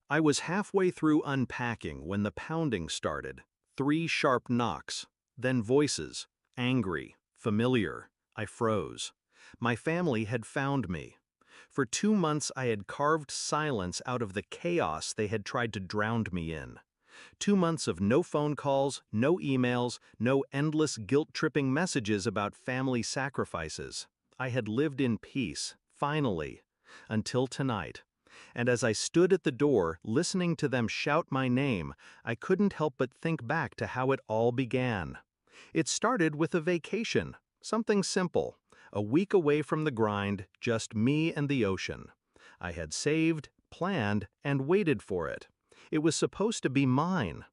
I was halfway through unpacking when the pounding started. 3 sharp knocks, then voices, angry, familiar. I froze. My family had found me. For 2 months I had carved silence out of the chaos they had tried to drown me in. 2 months of no phone calls, no emails, no endless guilt-tripping messages about family sacrifices. I had lived in peace, finally, until tonight. And as I stood at the door, listening to them shout my name, I couldn't help but think back to how it all began. It started with a vacation, something simple, a week away from the grind, just me and the ocean. I had saved, planned, and waited for it. It was supposed to be mine.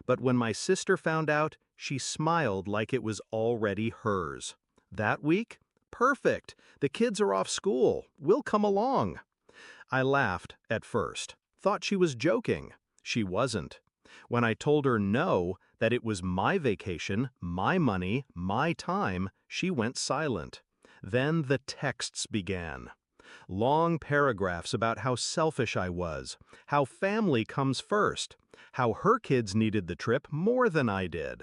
But when my sister found out, she smiled like it was already hers. That week? Perfect. The kids are off school. We'll come along. I laughed at first, thought she was joking. She wasn't. When I told her no, that it was my vacation, my money, my time, she went silent. Then the texts began. Long paragraphs about how selfish I was, how family comes first, how her kids needed the trip more than I did.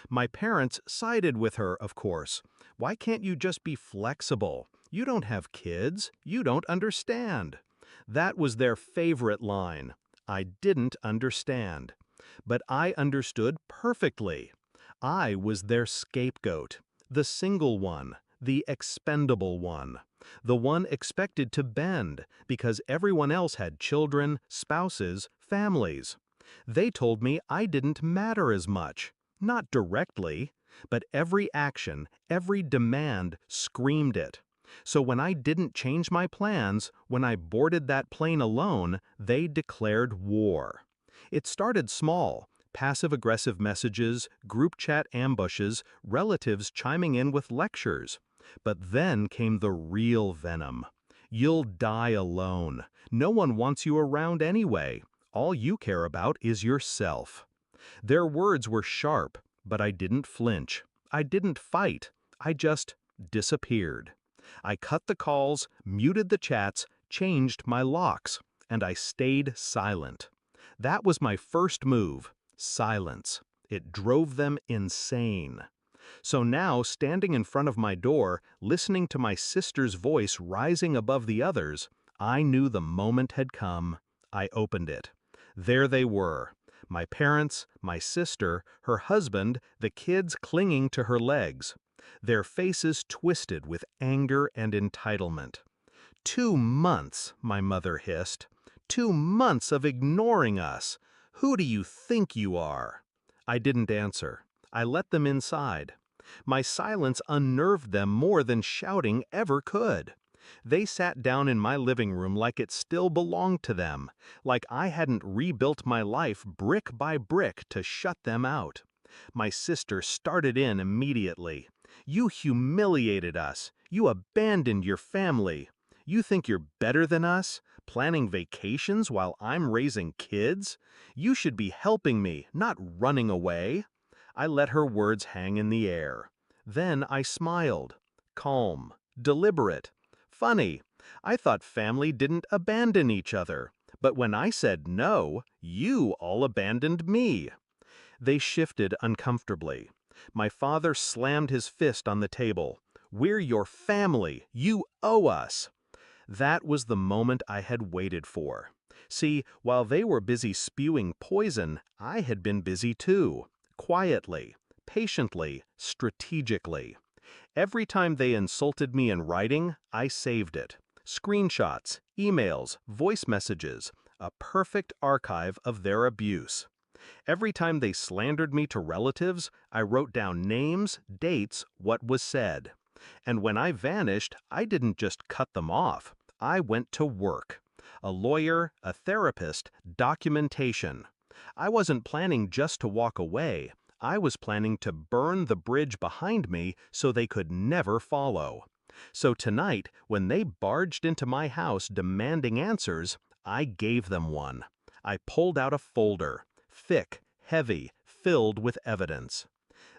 My parents sided with her, of course. Why can't you just be flexible? You don't have kids. You don't understand. That was their favorite line. I didn't understand. But I understood perfectly. I was their scapegoat, the single one, the expendable one, the one expected to bend because everyone else had children, spouses, families. They told me I didn't matter as much, not directly, but every action, every demand screamed it. So when I didn't change my plans, when I boarded that plane alone, they declared war. It started small, passive-aggressive messages, group chat ambushes, relatives chiming in with lectures. But then came the real venom. You'll die alone. No one wants you around anyway. All you care about is yourself. Their words were sharp, but I didn't flinch. I didn't fight. I just disappeared. I cut the calls, muted the chats, changed my locks, and I stayed silent. That was my first move, silence. It drove them insane. So now, standing in front of my door, listening to my sister's voice rising above the others, I knew the moment had come. I opened it. There they were. My parents, my sister, her husband, the kids clinging to her legs. Their faces twisted with anger and entitlement. 2 months, my mother hissed. 2 months of ignoring us. Who do you think you are? I didn't answer. I let them inside. My silence unnerved them more than shouting ever could. They sat down in my living room like it still belonged to them, like I hadn't rebuilt my life brick by brick to shut them out. My sister started in immediately. You humiliated us. You abandoned your family. You think you're better than us, planning vacations while I'm raising kids? You should be helping me, not running away. I let her words hang in the air. Then I smiled. Calm, deliberate. Funny. I thought family didn't abandon each other. But when I said no, you all abandoned me. They shifted uncomfortably. My father slammed his fist on the table. We're your family. You owe us. That was the moment I had waited for. See, while they were busy spewing poison, I had been busy too. Quietly, patiently, strategically. Every time they insulted me in writing, I saved it. Screenshots, emails, voice messages, a perfect archive of their abuse. Every time they slandered me to relatives, I wrote down names, dates, what was said. And when I vanished, I didn't just cut them off. I went to work. A lawyer, a therapist, documentation. I wasn't planning just to walk away. I was planning to burn the bridge behind me so they could never follow. So tonight, when they barged into my house demanding answers, I gave them one. I pulled out a folder, thick, heavy, filled with evidence.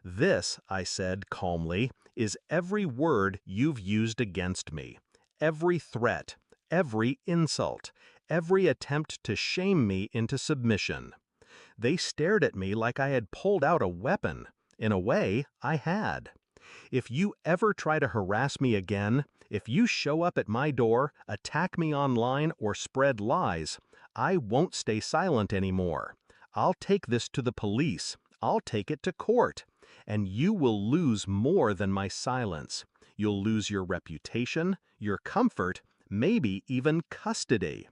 This, I said calmly, is every word you've used against me. Every threat, every insult, every attempt to shame me into submission. They stared at me like I had pulled out a weapon. In a way, I had. If you ever try to harass me again, if you show up at my door, attack me online, or spread lies, I won't stay silent anymore. I'll take this to the police. I'll take it to court. And you will lose more than my silence. You'll lose your reputation, your comfort, maybe even custody.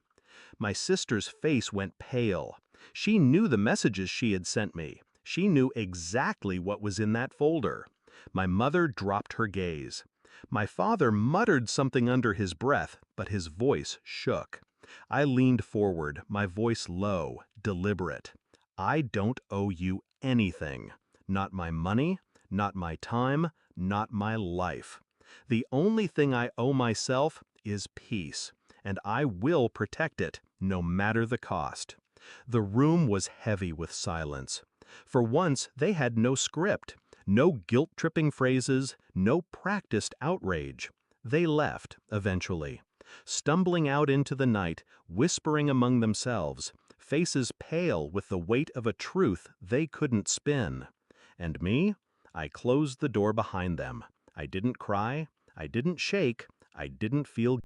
My sister's face went pale. She knew the messages she had sent me. She knew exactly what was in that folder. My mother dropped her gaze. My father muttered something under his breath, but his voice shook. I leaned forward, my voice low, deliberate. I don't owe you anything. Not my money, not my time, not my life. The only thing I owe myself is peace, and I will protect it, no matter the cost. The room was heavy with silence. For once, they had no script, no guilt-tripping phrases, no practiced outrage. They left, eventually, stumbling out into the night, whispering among themselves, faces pale with the weight of a truth they couldn't spin. And me? I closed the door behind them. I didn't cry, I didn't shake, I didn't feel